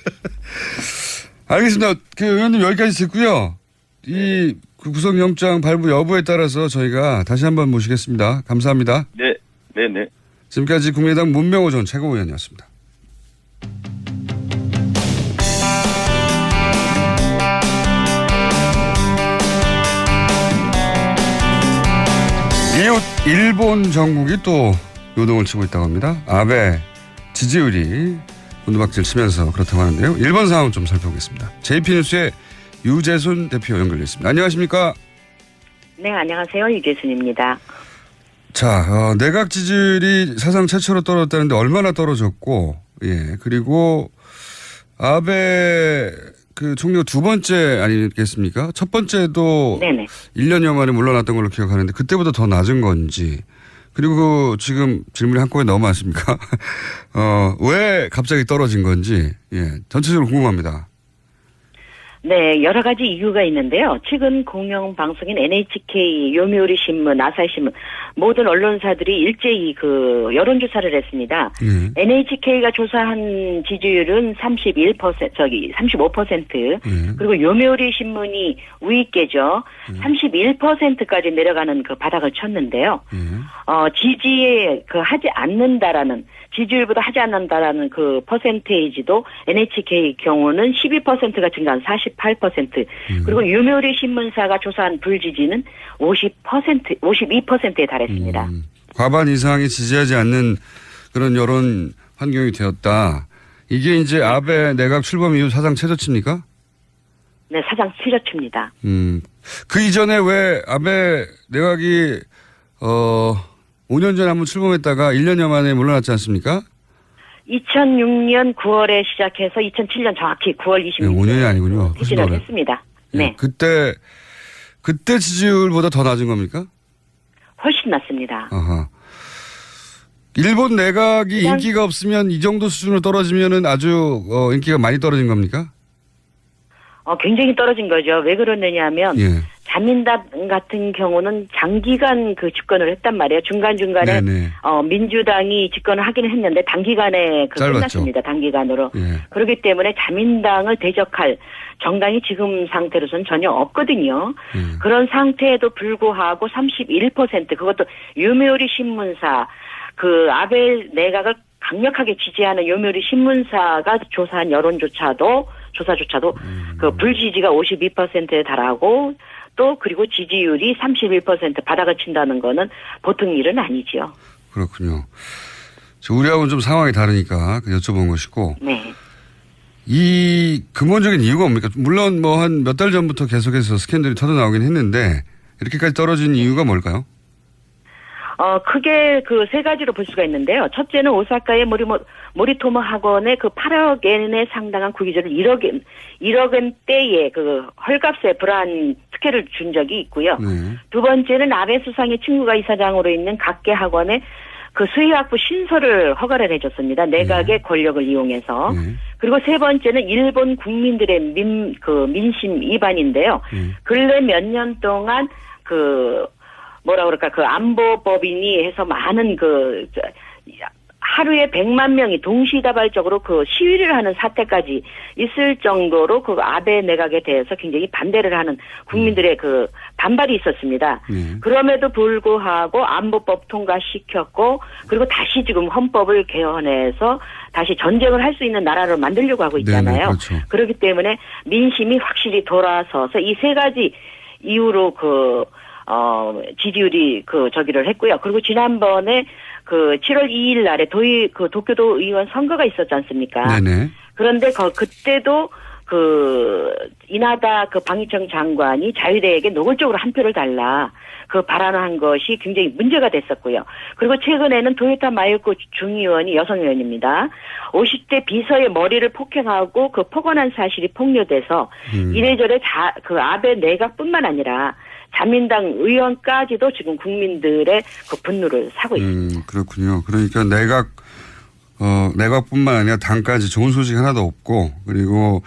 알겠습니다. 그 의원님 여기까지 듣고요. 이 구속영장 발부 여부에 따라서 저희가 다시 한번 모시겠습니다. 감사합니다. 네. 지금까지 국민의당 문명호 전 최고위원이었습니다. 이웃 일본 정국이 또 요동을 치고 있다고 합니다. 아베 지지율이 곤두박질 치면서 그렇다고 하는데요. 일본 상황 좀 살펴보겠습니다. JP뉴스의 유재순 대표 연결되어 있습니다. 안녕하십니까? 네, 안녕하세요. 유재순입니다. 자, 내각 지지율이 사상 최초로 떨어졌다는데 얼마나 떨어졌고, 그리고 아베 그 총리가 두 번째 아니겠습니까? 첫 번째도 네네. 1년여 만에 물러났던 걸로 기억하는데 그때보다 더 낮은 건지 그리고 지금 질문이 한꺼번에 너무 많습니까? 왜 갑자기 떨어진 건지 전체적으로 궁금합니다. 네, 여러 가지 이유가 있는데요. 최근 공영방송인 NHK, 요미우리 신문, 아사히 신문 모든 언론사들이 일제히 그 여론조사를 했습니다. NHK가 조사한 지지율은 35%, 그리고 요미우리 신문이 우위께죠. 31%까지 내려가는 그 바닥을 쳤는데요. 지지에 그 하지 않는다라는 지지율보다 하지 않는다라는 그 퍼센테이지도 NHK 경우는 12%가 증가한 48%, 그리고 요미우리 신문사가 조사한 불지지는 52%에 달했습니다. 과반 이상이 지지하지 않는 그런 여론 환경이 되었다. 이게 이제 아베 내각 출범 이후 사상 최저치입니까? 네, 사상 최저치입니다. 그 이전에 왜 아베 내각이 5년 전에 한번 출범했다가 1년여 만에 물러났지 않습니까? 2006년 9월에 시작해서 2007년 정확히 9월 26일. 네, 5년이 아니군요. 퇴진을 했습니다. 네. 그때 지지율보다 더 낮은 겁니까? 훨씬 낮습니다. 아하. 일본 내각이 인기가 없으면 이 정도 수준으로 떨어지면은 아주 인기가 많이 떨어진 겁니까? 굉장히 떨어진 거죠. 왜 그러느냐면 자민당 같은 경우는 장기간 그 집권을 했단 말이에요. 중간중간에 민주당이 집권을 하기는 했는데 단기간에 끝났습니다. 단기간으로. 그렇기 때문에 자민당을 대적할 정당이 지금 상태로서는 전혀 없거든요. 그런 상태에도 불구하고 31% 그것도 요미우리 신문사 그 아베 내각을 강력하게 지지하는 요미우리 신문사가 조사한 여론조차도 그 불지지가 52%에 달하고 또 그리고 지지율이 31% 바닥을 친다는 거는 보통 일은 아니지요. 그렇군요. 우리하고는 좀 상황이 다르니까 여쭤본 것이고. 네. 이 근본적인 이유가 뭡니까? 물론 뭐 한 몇 달 전부터 계속해서 스캔들이 터져나오긴 했는데 이렇게까지 떨어진 이유가 뭘까요? 크게 그 세 가지로 볼 수가 있는데요. 첫째는 오사카의 모리토모 학원에 그 8억 엔에 상당한 구기자를 1억 엔대의 그 헐값에 불안 특혜를 준 적이 있고요. 두 번째는 아베 수상의 친구가 이사장으로 있는 각계 학원에 그 수의학부 신설을 허가를 해줬습니다. 내각의 권력을 이용해서. 그리고 세 번째는 일본 국민들의 민심 위반인데요. 근래 몇 년 동안 그 안보법인이 해서 많은 하루에 100만 명이 동시다발적으로 그 시위를 하는 사태까지 있을 정도로 그 아베 내각에 대해서 굉장히 반대를 하는 국민들의 그 반발이 있었습니다. 그럼에도 불구하고 안보법 통과시켰고 그리고 다시 지금 헌법을 개헌해서 다시 전쟁을 할 수 있는 나라로 만들려고 하고 있잖아요. 네네, 그렇죠. 그렇기 때문에 민심이 확실히 돌아서서 이 세 가지 이유로 지지율이 저기를 했고요. 그리고 지난번에 7월 2일 날에 도쿄도 의원 선거가 있었지 않습니까? 네네. 그런데 그때도 이나다 방위청 장관이 자유대에게 노골적으로 한 표를 달라 발언한 것이 굉장히 문제가 됐었고요. 그리고 최근에는 도요타 마요코 중의원이 여성 의원입니다. 50대 비서의 머리를 폭행하고 폭언한 사실이 폭로돼서 이래저래 아베 내각뿐만 아니라 자민당 의원까지도 지금 국민들의 분노를 사고 있습니다. 그렇군요. 그러니까 내각뿐만 아니라 당까지 좋은 소식 하나도 없고 그리고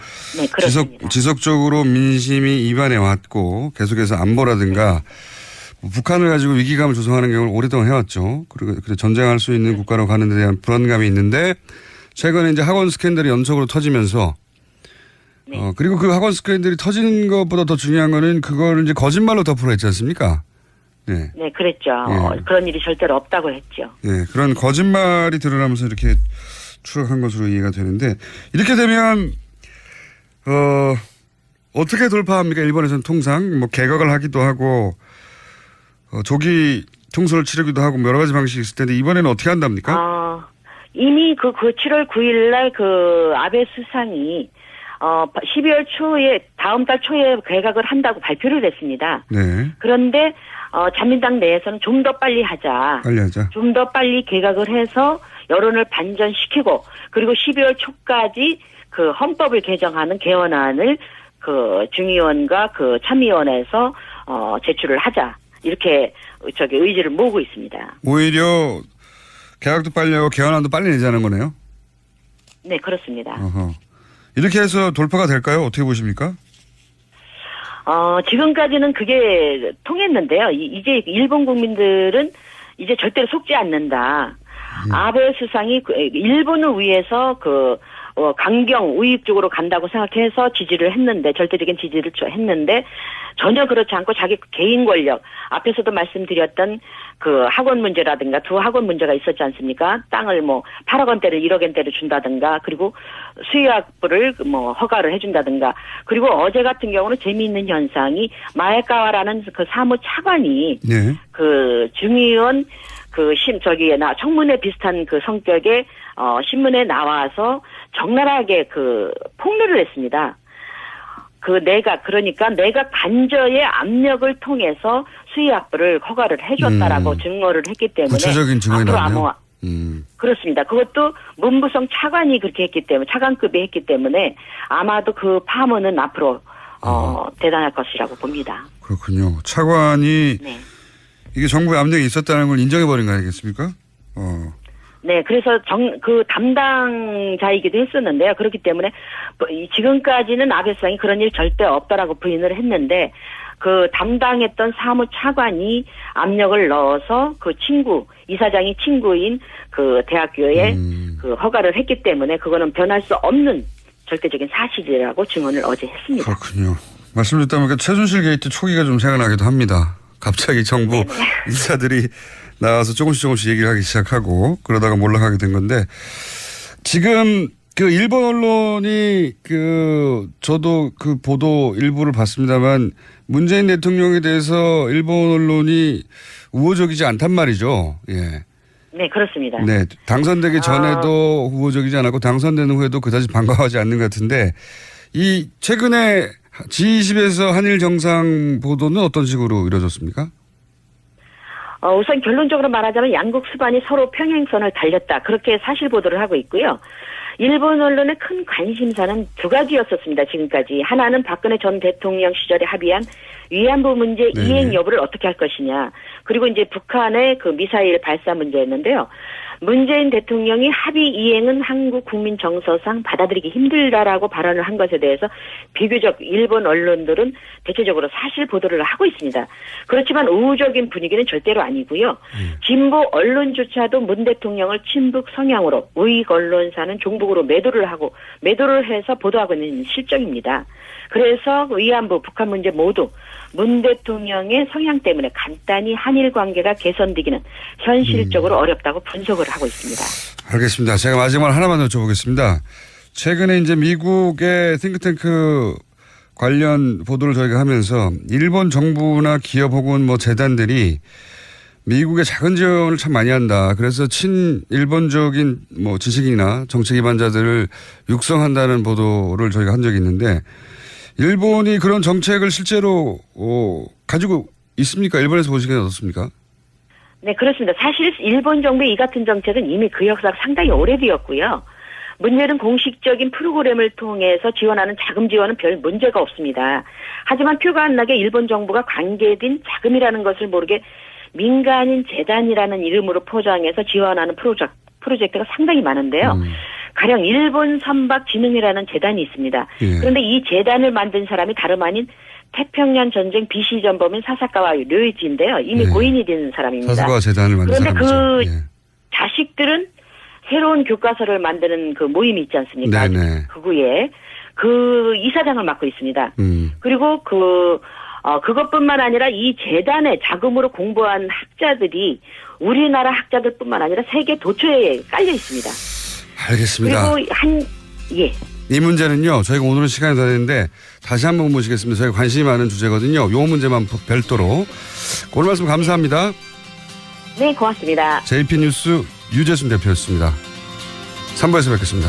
지속적으로 민심이 이반해 왔고 계속해서 안보라든가 북한을 가지고 위기감을 조성하는 경우를 오랫동안 해왔죠. 그리고 전쟁할 수 있는 국가로 가는 데 대한 불안감이 있는데 최근에 이제 학원 스캔들이 연속으로 터지면서 그리고 그 학원 스캔들이 터지는 것보다 더 중요한 거는 그걸 이제 거짓말로 덮으려 했지 않습니까? 네, 그랬죠. 그런 일이 절대로 없다고 했죠. 네, 그런 거짓말이 드러나면서 이렇게 추락한 것으로 이해가 되는데 이렇게 되면 어떻게 돌파합니까? 일본에서는 통상 개각을 하기도 하고 조기 총선을 치르기도 하고 여러 가지 방식이 있을 텐데 이번에는 어떻게 한답니까? 이미 7월 9일 날 아베 수상이 12월 초에 다음 달 초에 개각을 한다고 발표를 했습니다. 네. 그런데 자민당 내에서는 좀 더 빨리 하자. 좀 더 빨리 개각을 해서 여론을 반전시키고 그리고 12월 초까지 그 헌법을 개정하는 개헌안을 그 중의원과 그 참의원에서 제출을 하자. 이렇게 의지를 모으고 있습니다. 오히려 개각도 빨리 하고 개헌안도 빨리 내자는 거네요? 네, 그렇습니다. 어허. 이렇게 해서 돌파가 될까요? 어떻게 보십니까? 지금까지는 그게 통했는데요. 이제 일본 국민들은 이제 절대로 속지 않는다. 아베 수상이 일본을 위해서 강경 우익 쪽으로 간다고 생각해서 지지를 했는데, 절대적인 지지를 했는데, 전혀 그렇지 않고 자기 개인 권력, 앞에서도 말씀드렸던 그 학원 문제라든가 두 학원 문제가 있었지 않습니까? 땅을 8억 원대를 1억 원대를 준다든가, 그리고 수의학부를 허가를 해준다든가, 그리고 어제 같은 경우는 재미있는 현상이 마에카와라는 그 사무 차관이 네. 그 중의원 청문회 비슷한 그 성격의 신문에 나와서 적나라하게 폭로를 했습니다. 내가 관저의 압력을 통해서 수의학부를 허가를 해줬다라고 증거를 했기 때문에 구체적인 증언이 나왔네요. 그렇습니다. 그것도 문부성 차관이 그렇게 했기 때문에, 차관급이 했기 때문에 아마도 그 파문은 앞으로 대단할 것이라고 봅니다. 그렇군요. 차관이 네. 이게 정부의 압력이 있었다는 걸 인정해버린 거 아니겠습니까? 네, 그래서 담당자이기도 했었는데요. 그렇기 때문에 지금까지는 아베 수상이 그런 일 절대 없다라고 부인을 했는데, 그 담당했던 사무차관이 압력을 넣어서 이사장이 친구인 그 대학교에 그 허가를 했기 때문에 그거는 변할 수 없는 절대적인 사실이라고 증언을 어제 했습니다. 그렇군요. 말씀 듣다 보니까 최순실 게이트 초기가 좀 생각나기도 합니다. 갑자기 정부 인사들이 나와서 조금씩 얘기를 하기 시작하고 그러다가 몰락하게 된 건데, 지금 그 일본 언론이 저도 그 보도 일부를 봤습니다만, 문재인 대통령에 대해서 일본 언론이 우호적이지 않단 말이죠. 예. 네, 그렇습니다. 네, 당선되기 전에도 우호적이지 않았고 당선되는 후에도 그다지 반가워하지 않는 것 같은데, 이 최근에 G20에서 한일 정상 보도는 어떤 식으로 이루어졌습니까? 우선 결론적으로 말하자면 양국 수반이 서로 평행선을 달렸다. 그렇게 사실 보도를 하고 있고요. 일본 언론의 큰 관심사는 두 가지였었습니다. 지금까지. 하나는 박근혜 전 대통령 시절에 합의한 위안부 문제 이행 여부를 어떻게 할 것이냐. 그리고 이제 북한의 그 미사일 발사 문제였는데요. 문재인 대통령이 합의 이행은 한국 국민 정서상 받아들이기 힘들다라고 발언을 한 것에 대해서 비교적 일본 언론들은 대체적으로 사실 보도를 하고 있습니다. 그렇지만 우호적인 분위기는 절대로 아니고요. 진보 언론조차도 문 대통령을 친북 성향으로, 우익 언론사는 종북으로 매도를 해서 보도하고 있는 실정입니다. 그래서 위안부, 북한 문제 모두 문 대통령의 성향 때문에 간단히 한일 관계가 개선되기는 현실적으로 어렵다고 분석을 하고 있습니다. 알겠습니다. 제가 마지막으로 하나만 여쭤보겠습니다. 최근에 이제 미국의 싱크탱크 관련 보도를 저희가 하면서 일본 정부나 기업 혹은 재단들이 미국의 작은 지원을 참 많이 한다. 그래서 친일본적인 지식인이나 정치 기반자들을 육성한다는 보도를 저희가 한 적이 있는데, 일본이 그런 정책을 실제로 가지고 있습니까? 일본에서 보시기엔 어떻습니까? 네, 그렇습니다. 사실 일본 정부의 이 같은 정책은 이미 그 역사가 상당히 오래되었고요. 문제는 공식적인 프로그램을 통해서 지원하는 자금 지원은 별 문제가 없습니다. 하지만 표가 안 나게 일본 정부가 관계된 자금이라는 것을 모르게 민간인 재단이라는 이름으로 포장해서 지원하는 프로젝트가 상당히 많은데요. 가령 일본 선박진흥이라는 재단이 있습니다. 그런데 이 재단을 만든 사람이 다름 아닌 태평양 전쟁 비시 전범인 사사카와 료이지인데요. 이미 고인이 된 사람입니다. 사사카와 재단을 만든 그런데 사람이죠. 자식들은 새로운 교과서를 만드는 그 모임이 있지 않습니까? 네네. 극우에 그 이사장을 맡고 있습니다. 그리고 그것뿐만 아니라 이 재단의 자금으로 공부한 학자들이 우리나라 학자들뿐만 아니라 세계 도처에 깔려 있습니다. 알겠습니다. 그리고 이 문제는요, 저희가 오늘은 시간이 다 됐는데 다시 한번 모시겠습니다. 저희가 관심이 많은 주제거든요. 요 문제만 별도로. 오늘 말씀 감사합니다. 네, 고맙습니다. JP뉴스 유재순 대표였습니다. 3부에서 뵙겠습니다.